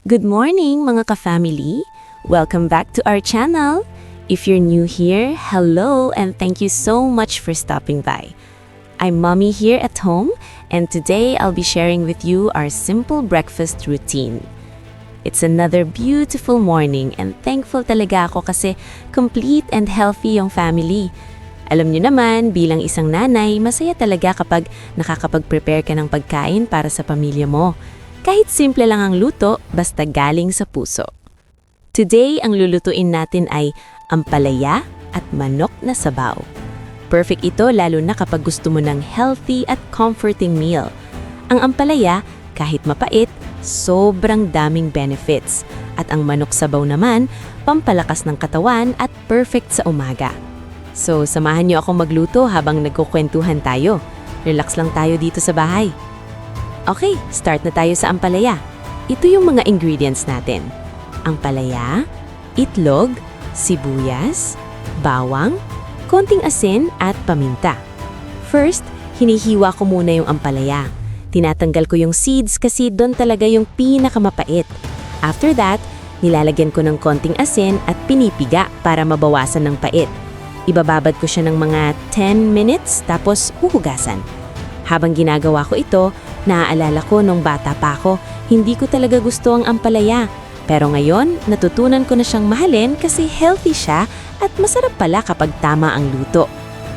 Good morning mga ka-family! Welcome back to our channel! If you're new here, hello and thank you so much for stopping by. I'm Mommy here at home and today I'll be sharing with you our simple breakfast routine. It's another beautiful morning and thankful talaga ako kasi complete and healthy yung family. Alam nyo naman, bilang isang nanay, masaya talaga kapag nakakapag-prepare ka ng pagkain para sa pamilya mo. Kahit simple lang ang luto, basta galing sa puso. Today, ang lulutuin natin ay ampalaya at manok na sabaw. Perfect ito lalo na kapag gusto mo ng healthy at comforting meal. Ang ampalaya, kahit mapait, sobrang daming benefits. At ang manok sabaw naman, pampalakas ng katawan at perfect sa umaga. So, samahan niyo akong magluto habang nagkukwentuhan tayo. Relax lang tayo dito sa bahay. Okay, start na tayo sa ampalaya. Ito yung mga ingredients natin. Ampalaya, itlog, sibuyas, bawang, konting asin at paminta. First, hinihiwa ko muna yung ampalaya. Tinatanggal ko yung seeds kasi doon talaga yung pinakamapait. After that, nilalagyan ko ng konting asin at pinipiga para mabawasan ng pait. Ibababad ko siya ng mga 10 minutes tapos huhugasan. Habang ginagawa ko ito, naaalala ko nung bata pa ako, hindi ko talaga gusto ang ampalaya. Pero ngayon, natutunan ko na siyang mahalin kasi healthy siya at masarap pala kapag tama ang luto.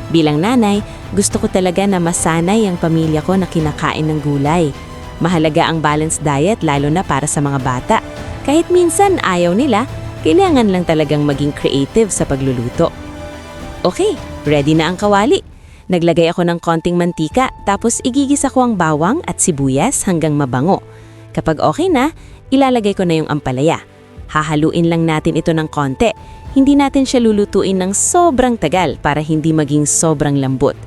Bilang nanay, gusto ko talaga na masanay ang pamilya ko na kinakain ng gulay. Mahalaga ang balanced diet lalo na para sa mga bata. Kahit minsan ayaw nila, kailangan lang talagang maging creative sa pagluluto. Okay, ready na ang kawali. Naglagay ako ng konting mantika tapos igigisa ko ang bawang at sibuyas hanggang mabango. Kapag okay na, ilalagay ko na yung ampalaya. Hahaluin lang natin ito ng konti. Hindi natin siya lulutuin ng sobrang tagal para hindi maging sobrang lambot.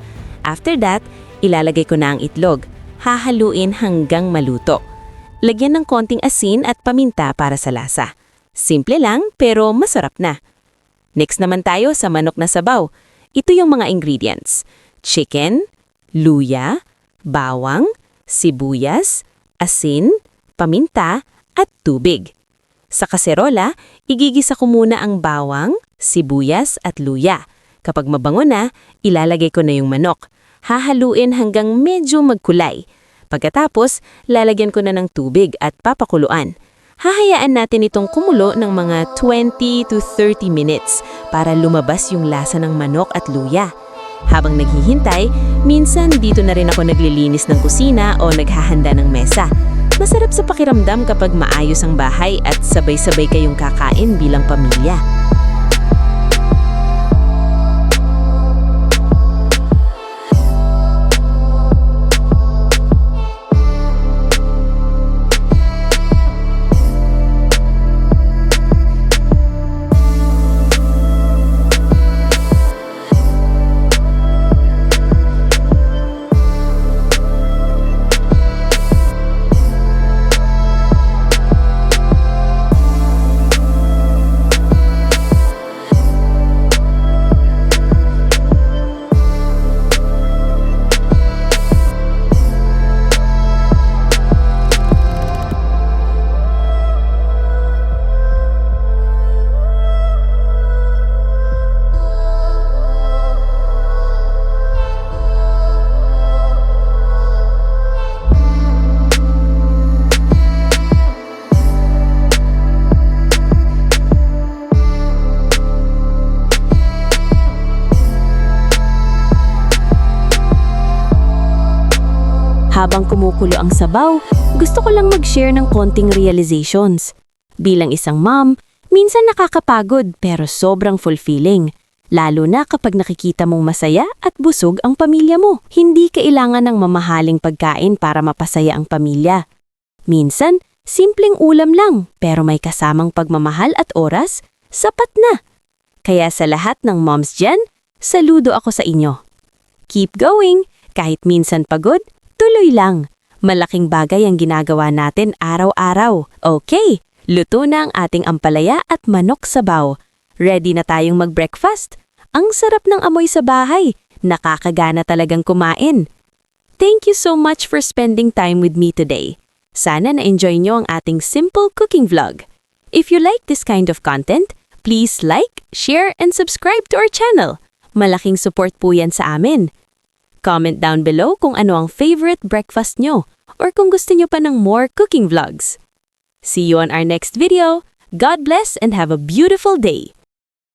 After that, ilalagay ko na ang itlog. Hahaluin hanggang maluto. Lagyan ng konting asin at paminta para sa lasa. Simple lang pero masarap na. Next naman tayo sa manok na sabaw. Ito yung mga ingredients. Chicken, luya, bawang, sibuyas, asin, paminta, at tubig. Sa kaserola, igigisa ko muna ang bawang, sibuyas at luya. Kapag mabango na, ilalagay ko na yung manok. Hahaluin hanggang medyo magkulay. Pagkatapos, lalagyan ko na ng tubig at papakuluan. Hahayaan natin itong kumulo ng mga 20 to 30 minutes para lumabas yung lasa ng manok at luya. Habang naghihintay, minsan dito na rin ako naglilinis ng kusina o naghahanda ng mesa. Masarap sa pakiramdam kapag maayos ang bahay at sabay-sabay kayong kakain bilang pamilya. Habang kumukulo ang sabaw, gusto ko lang mag-share ng konting realizations. Bilang isang mom, minsan nakakapagod pero sobrang fulfilling. Lalo na kapag nakikita mong masaya at busog ang pamilya mo. Hindi kailangan ng mamahaling pagkain para mapasaya ang pamilya. Minsan, simpleng ulam lang pero may kasamang pagmamahal at oras, sapat na. Kaya sa lahat ng moms dyan, saludo ako sa inyo. Keep going, kahit minsan pagod, tuloy lang. Malaking bagay ang ginagawa natin araw-araw. Okay, luto na ang ating ampalaya at manok sabaw. Ready na tayong mag-breakfast. Ang sarap ng amoy sa bahay. Nakakagana talagang kumain. Thank you so much for spending time with me today. Sana na-enjoy nyo ang ating simple cooking vlog. If you like this kind of content, please like, share, and subscribe to our channel. Malaking support po yan sa amin. Comment down below kung ano ang favorite breakfast nyo or kung gusto nyo pa ng more cooking vlogs. See you on our next video. God bless and have a beautiful day.